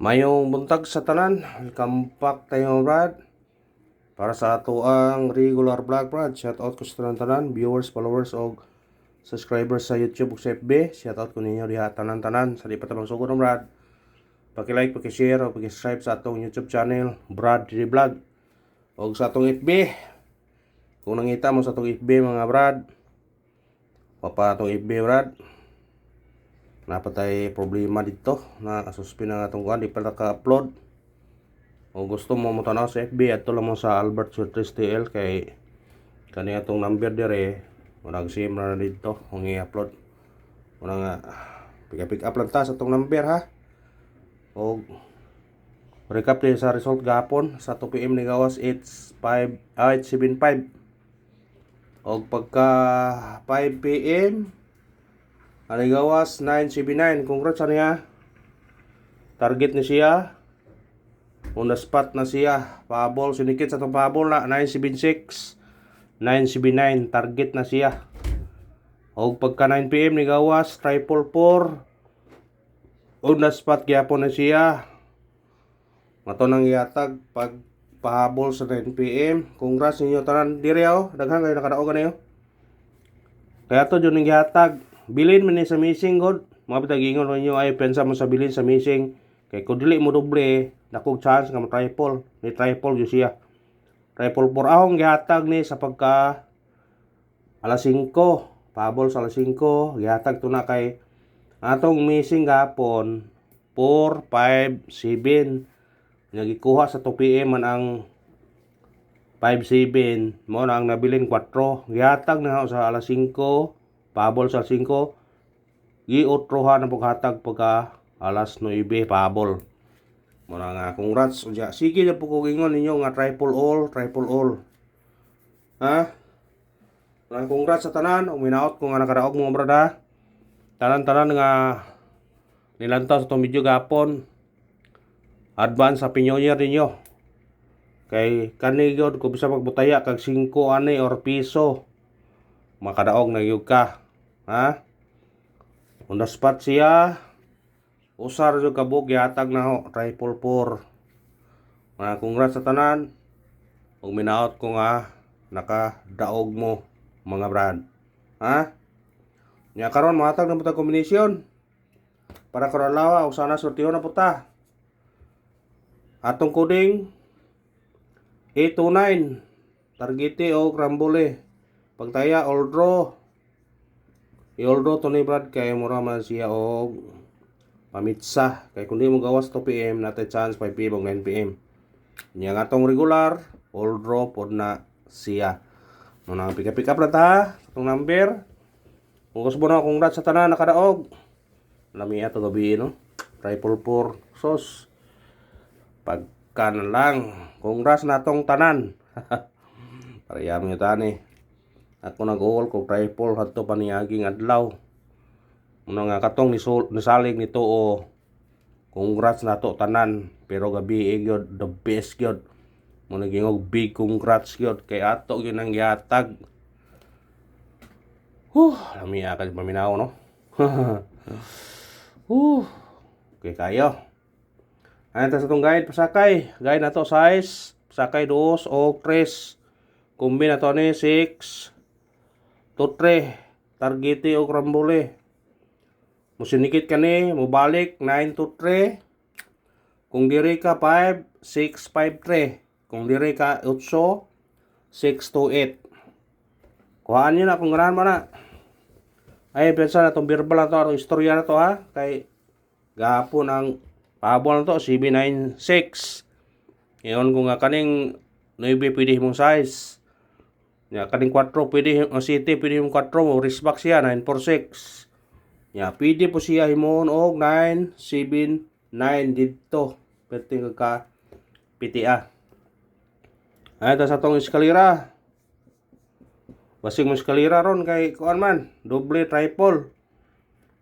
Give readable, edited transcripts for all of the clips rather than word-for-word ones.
Mayong buntag sa tanan, welcome back tayo Brad. Para sa ato ang regular vlog Brad, shout out ko sa tanan, viewers, followers o subscribers sa YouTube ug sa FB. Shout out ko ninyo diha tanan-tanan sa di pa tabang sugod Brad. Paki-like, paki-share o paki-subscribe sa atong YouTube channel, Brad Diri Vlog. O sa atong FB. Kung nangita mo sa atong FB mga Brad, papa atong FB Brad. Napatay problema dito na suspend na atong kuan di pa naka-upload. O gusto mo tanaw sa FB adto lang mo sa Albert Surtres TL kay kani atong number dire murag sim na dito kung i-upload. Muna nga pick up lang ta sa atong number ha. O recap din sa result gapon sa 2 PM ni gawas 875. O pagka 5 PM ani gawas 979. Congrats niya. Target ni siya. On the spot na siya. Pahabol sinikit sa itong pahabol na 976. 979. Target na siya. O pagka 9 PM ni gawas 444. On the spot gyapon na siya. Mato nang yatag pag pahabol sa 9 PM. Congrats ninyo tanan diri daghan kayo nakadaog kanayo. Kaya to jud ning gihatag. Bilin man ni sa missing god. Mga bitagingon ninyo ay pensa mo sa bilin sa missing. Kay kung dili mo doble, dakog chance nga mo triple. Ni triple jud siya. Triple por ahong gihatag ni sa pagka alas 5. Pahabol sa alas 5. Gihatag to na kay atong missing gapon 4, 5, 7. Nagikuha sa 2 PM man ang 5-7 mo na ang nabilin 4. Gihatag na sa alas 5. Pahabol sa 5. Giutrohan ang paghatag pagka alas 9 pahabol. Muna nga congrats. Sige na po kung ingon ninyo nga triple all. Ha? Muna congrats sa tanan. Uminaot ko nga nakadaog mo brada. Tanan-tanan nga nilantaw sa itong video gapon. Advance sa New Year ninyo. Kay kanigod kung bisa magbutaya kag 5 ani or piso. Makadaog na yug ka. Ha? On the spot siya. Usar jud kabog gihatag na ho triple 4. Mga congrats sa tanan. Ug minaot ko nga nakadaog mo mga brad. Ha? Nya karon mahatag na putang kombinasyon. Para karalawa ug sana sortiho na puta. Atong coding 829. Targete o Rambole. Pagtaya all draw. I-all-draw to ni Brad kay mura man siya og pamitsa. Kay kung di mo gawas 2 PM natin chance 5 PM o 9 PM. Nya nga tong regular all-draw pod na siya. Muna pick up lang ta itong number. Kung gusto mo na congrats sa tanan nakadaog. Lami ato gabi no. Triple 4 sos. Pagka na lang. Congrats na tong tanan. Pareham nyo tani. Ako nag-all ko triple hadto paniaging adlaw. Muna nga katong nisalig nito o congrats na to tanan. Pero gabi gyud the best gyud. Muna gingog big congrats gyud kay ato gyud ang gihatag. Lami akad paminaw no. Okay kayo. Ayan ta sa itong guide pasakay. Guide na to size. Pasakay 2 o 3. Kumbi na to ni 6. Tutre, targete o Rambole. Musinikit ka ni, mubalik 9 to 3. Kung diri ka 5, 6, 5, 3. Kung diri ka 8, 6 to 8. Kuhaan nyo na kung ganahan mo na. Ay, pensa na itong verbal na to, itong istorya na to ha. Kay gahapon ang pahabol na to, CB96. Ngayon kung nga kaning 9 pwede mong size. Ya kaning 4 pwede ang city pwede yung 4 mo wristback siya 946. Ya pwede po siya himon og 979 dito. Perting ka PTA. Ay ta sa tong eskalera. Basig mo eskalera ron kay kuan man, doble triple.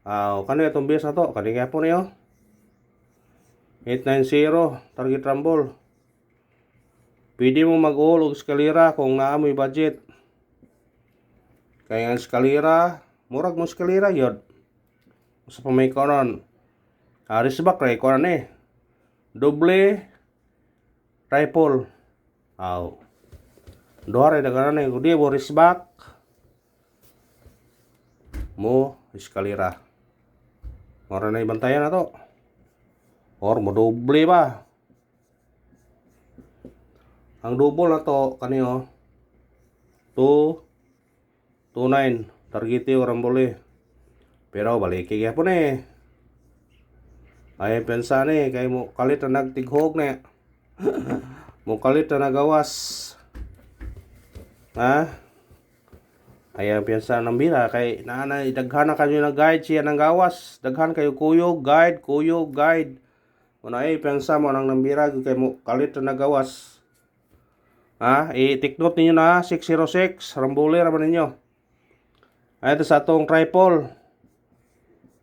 Kano itong base na to? Kani gyapon niyo. 890 target rumble. Pwede mo mag-all og eskalera kung naamoy budget. Kaya ang eskalera, murag mo eskalera yun. Sa pamay ko ron. Wristback ray ko ron eh. doble rifle. Aw. Duha rin nagana ni kudi mo risbak mo eskalera. Mora na ibantayan na to. Or mo doble ba? Ang double na to kaniyo 229 targeti orang boleh. Pero balik kaya po ni. Ay pensa ni kay mo kalit na nagtighog ni. Mo kalit na nagawas. Ha? Ay pensa nang bira kay naana daghan na kayo ng guide siya ng gawas. Daghan kayo kuyog guide. Una ay pensa mo nang nambira kay mo kalit na nagawas. Ha? I-take note ninyo na 606 rambole raman ninyo. Ay ito sa atong tripod.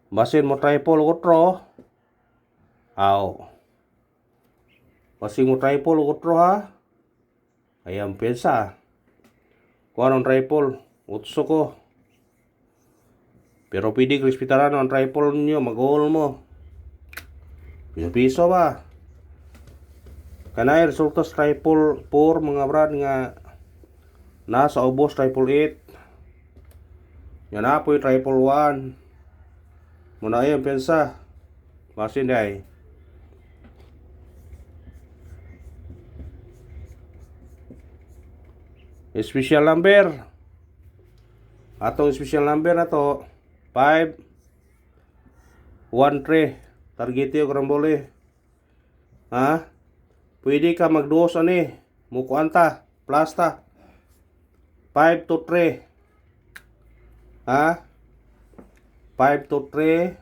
Basin mo tripod utro. Aw. Basin mo tripod utro ha. Ayan pensa. Kuha ng tripod. Utso ko. Pero pwede krispitaran ang tripod ninyo. Mag-haul mo. Piso ba? Kanay resulta sa tripod 4 mga brad nga nasa ubos tripod 8. Yan na po yung tripod 1. Muna ayan pensa. Basin day. Special number. Atong special number na to 513 targeti og rambole. Ha? Pwede ka magduos ani mukuanta plasta 5 to 3. Ha? 5 to 3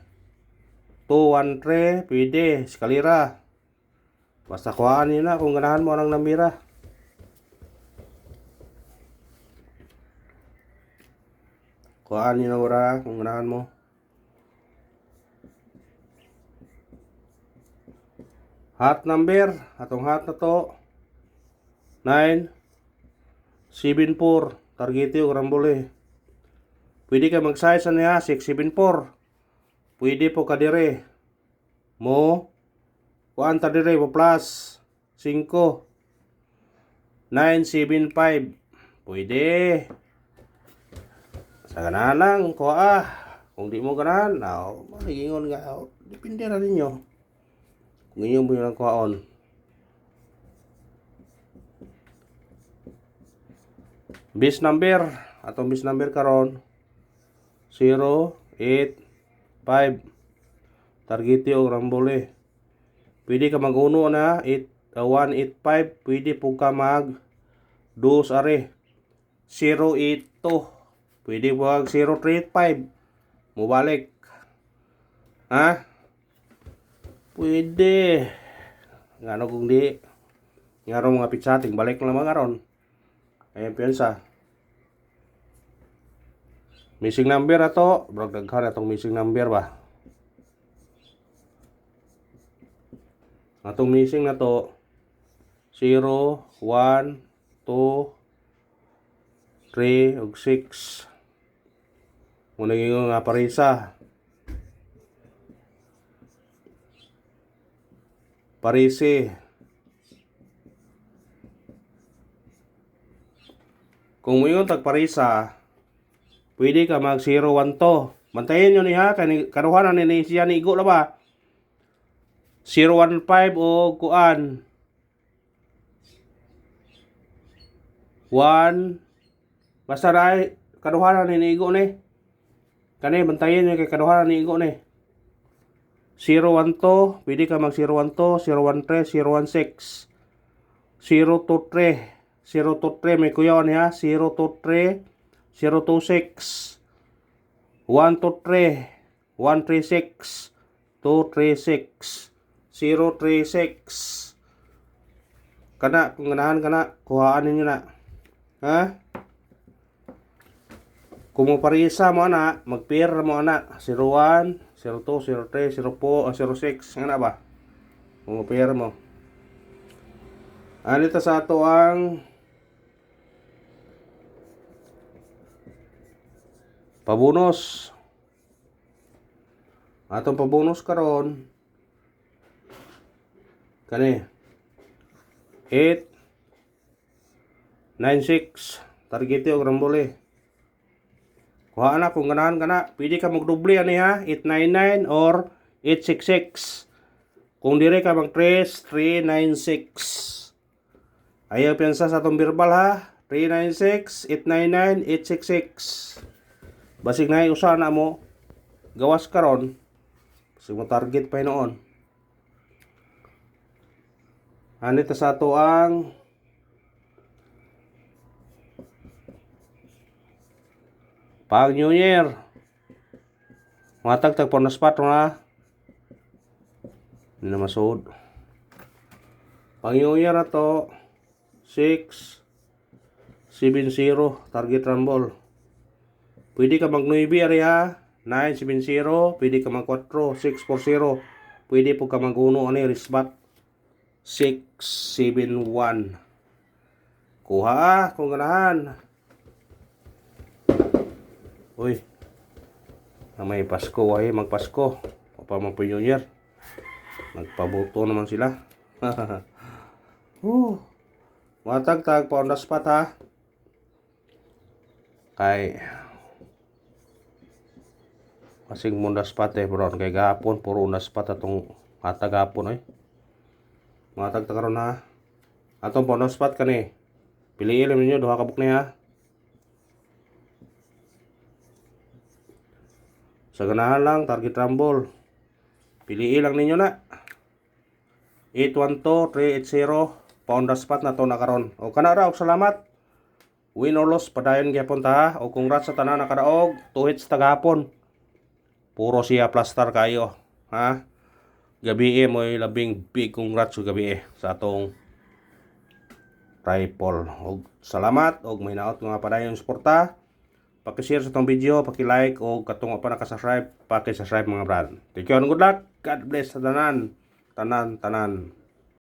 213 pwede eskalera. Basta kuhaan niyo na kung ganahan mo nang namira. Kuhaan niyo na wala kung ganahan mo. Hot number, atong hot na to 974 targeti og rambole. Pwede ka mag-size niya 674. Pwede po ka dire. Mo kuan ta dire mo plus 5 975. Pwede. Sa ganahan lang kuha. Kung di mo ganahan, malingon nga. Depende na ninyo. Kung inyo mo yung kuhaon. Base number. Atong base number karon 085. Targeti og rambole. Pwede ka mag-uno na 185. Pwede po ka mag 2 are 082. Pwede po mag 035. Mubalik. Ha? Pwede. Ngano kung di. Ngaro mga pitsating. Balik lang mga ron. Ayan piyansa. Missing number ato. Brag daghan atong missing number ba. Atong missing na to 0, 1, 2, 3, ug 6. Muna yung nga parisa. Parisi. Kung mo yung tagparisa, pwede ka mag 012. Bantayin nyo niya, karuhanan ni siya ni Igo na ba? 015 o kuan. 1. Basta na karuhanan ni Igo ni. Kani, bantayin nyo kay karuhanan ni Igo ni. 012, pwede ka mag 012, 013, 016, 023, 023, may kuyawan niya, 023, 026, 123, 136, 236, 036. Kana, kung ganahan kana, kuhaan ninyo na. Ha? Kung mo parisa mo na, mag-pair mo na, 01, 02, 03, 04, 06, nga na ba? Kung pair mo. Anito sa ato ang pabonus. Atong pabonus karon Kani 896 target og rambole. Kuha na kung ganahan ka na. Pwede ka magdoble ani ha, 899 or 866. Kung dire ka mag 396. Ayaw piyansa sa atong verbal ha. 396, 899, 866. Basig na usa na mo. Gawas karon. Basig mo target pa noon. Anita sa ato ang pag New Year. Matag for na spot na. Hindi na masud. Pag New Year na to 670 target rumble. Pwede ka mag 9 area 970, pwede ka mag 4 640, pwede po ka mag 1 ani risbat 671. Kuha kung ganahan. Uy, na may Pasko ay magpasko. O pa man po New Year. Nagpabuto naman sila. Matag-tag pa on the spot ha. Kay kasing munda spot bro. Kay gahapon puro on the spot atong matag hapon eh. Matag ta karon ha. Atong on the spot kani. Piliin lang ninyo duha ka bukni ha. Sa ganahan lang, target rumble. Piliin lang ninyo na. 812, 380, pound the spot na to na karon. O kanara, og salamat. Win or loss, padayon gyapon ta. O congrats sa tanan nakadaog. 2 hits tagahapon. Puro siya plaster kayo. Ha? Gabi mo labing big congrats sa gabi sa atong triple. Og salamat, og may naot nga padayon suporta. Paki-share sa itong video, paki-like, o katong pa nakasubscribe, paki-subscribe mga brad. Thank you and good luck. God bless sa tanan. Tanan.